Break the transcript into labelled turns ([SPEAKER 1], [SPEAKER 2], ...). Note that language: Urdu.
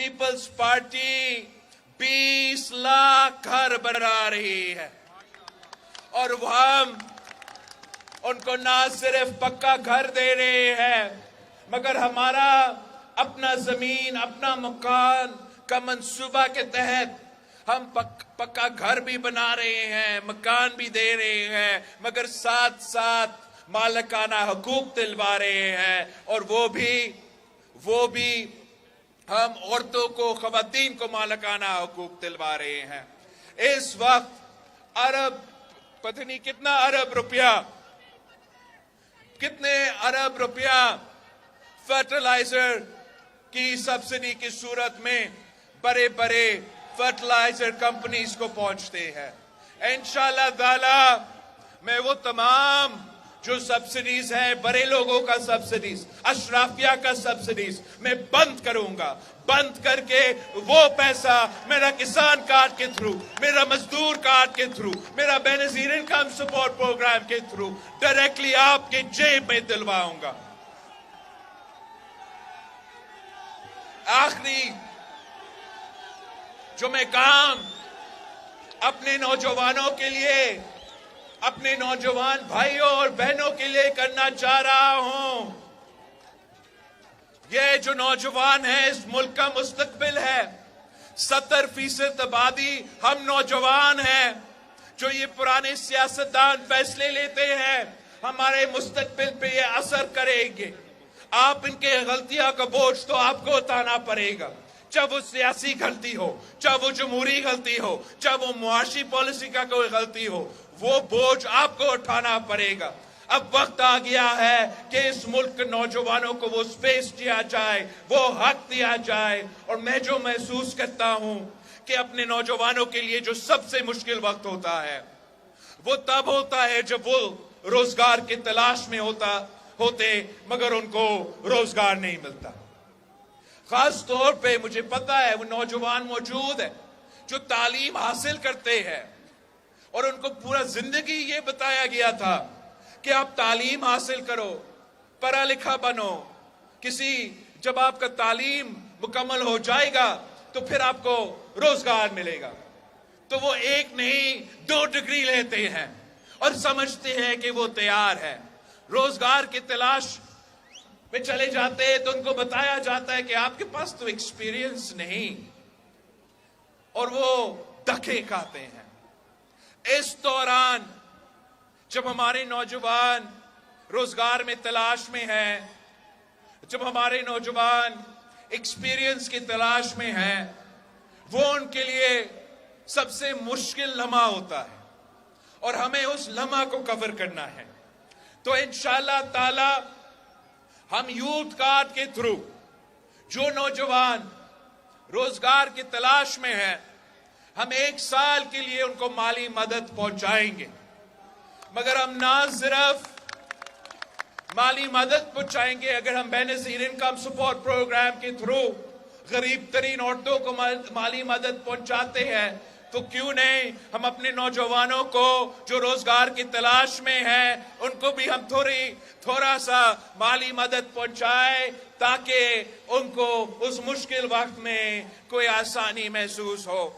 [SPEAKER 1] پیپلز پارٹی 20 لاکھ گھر بنا رہی ہے، اور ہم ان کو نہ صرف پکا گھر دے رہے ہیں مگر ہمارا اپنا زمین، اپنا مکان کا منصوبہ کے تحت ہم پکا گھر بھی بنا رہے ہیں، مکان بھی دے رہے ہیں، مگر ساتھ ساتھ مالکانہ حقوق دلوا رہے ہیں، اور وہ بھی ہم عورتوں کو، خواتین کو مالکانہ حقوق دلوا رہے ہیں۔ اس وقت پتہ نہیں کتنے ارب روپیہ فرٹیلائزر کی سبسڈی کی صورت میں بڑے بڑے فرٹیلائزر کمپنیز کو پہنچتے ہیں۔ انشاءاللہ تعالی میں وہ تمام جو سبسڈیز ہیں، بڑے لوگوں کا سبسڈیز، اشرافیہ کا سبسڈیز، میں بند کروں گا۔ بند کر کے وہ پیسہ میرا کسان کارڈ کے تھرو، میرا مزدور کارڈ کے تھرو، میرا بے نظیر انکم سپورٹ پروگرام کے تھرو ڈائریکٹلی آپ کے جیب میں دلواؤں گا۔ آخری جو میں کام اپنے نوجوانوں کے لیے، اپنے نوجوان بھائیوں اور بہنوں کے لیے کرنا چاہ رہا ہوں، یہ جو نوجوان ہیں اس ملک کا مستقبل ہے۔ 70% آبادی ہم نوجوان ہیں، جو یہ پرانے سیاستدان فیصلے لیتے ہیں ہمارے مستقبل پہ یہ اثر کریں گے۔ آپ ان کے غلطیاں کا بوجھ تو آپ کو اٹھانا پڑے گا، چاہے وہ سیاسی غلطی ہو، چاہے وہ جمہوری غلطی ہو، چاہے وہ معاشی پالیسی کا کوئی غلطی ہو، وہ بوجھ آپ کو اٹھانا پڑے گا۔ اب وقت آ گیا ہے کہ اس ملک کے نوجوانوں کو وہ سپیس دیا جائے، وہ حق دیا جائے، اور میں جو محسوس کرتا ہوں کہ اپنے نوجوانوں کے لیے جو سب سے مشکل وقت ہوتا ہے وہ تب ہوتا ہے جب وہ روزگار کی تلاش میں ہوتے مگر ان کو روزگار نہیں ملتا۔ خاص طور پہ مجھے پتا ہے وہ نوجوان موجود ہیں جو تعلیم حاصل کرتے ہیں، اور ان کو پورا زندگی یہ بتایا گیا تھا کہ آپ تعلیم حاصل کرو، پڑھا لکھا بنو، جب آپ کا تعلیم مکمل ہو جائے گا تو پھر آپ کو روزگار ملے گا۔ تو وہ 1 نہیں 2 ڈگری لیتے ہیں اور سمجھتے ہیں کہ وہ تیار ہے، روزگار کی تلاش میں چلے جاتے ہیں تو ان کو بتایا جاتا ہے کہ آپ کے پاس تو ایکسپیرینس نہیں، اور وہ دھکے کھاتے ہیں۔ اس دوران جب ہمارے نوجوان روزگار میں تلاش میں ہیں، جب ہمارے نوجوان ایکسپیرینس کی تلاش میں ہیں، وہ ان کے لیے سب سے مشکل لمحہ ہوتا ہے، اور ہمیں اس لمحہ کو کور کرنا ہے۔ تو انشاءاللہ تعالی ہم یوتھ کارڈ کے تھرو جو نوجوان روزگار کی تلاش میں ہیں، ہم 1 سال کے لیے ان کو مالی مدد پہنچائیں گے، مگر ہم نہ صرف مالی مدد پہنچائیں گے، اگر ہم بے نظیر انکم سپورٹ پروگرام کے تھرو غریب ترین عورتوں کو مالی مدد پہنچاتے ہیں تو کیوں نہیں ہم اپنے نوجوانوں کو جو روزگار کی تلاش میں ہیں ان کو بھی ہم تھوڑا سا مالی مدد پہنچائیں، تاکہ ان کو اس مشکل وقت میں کوئی آسانی محسوس ہو۔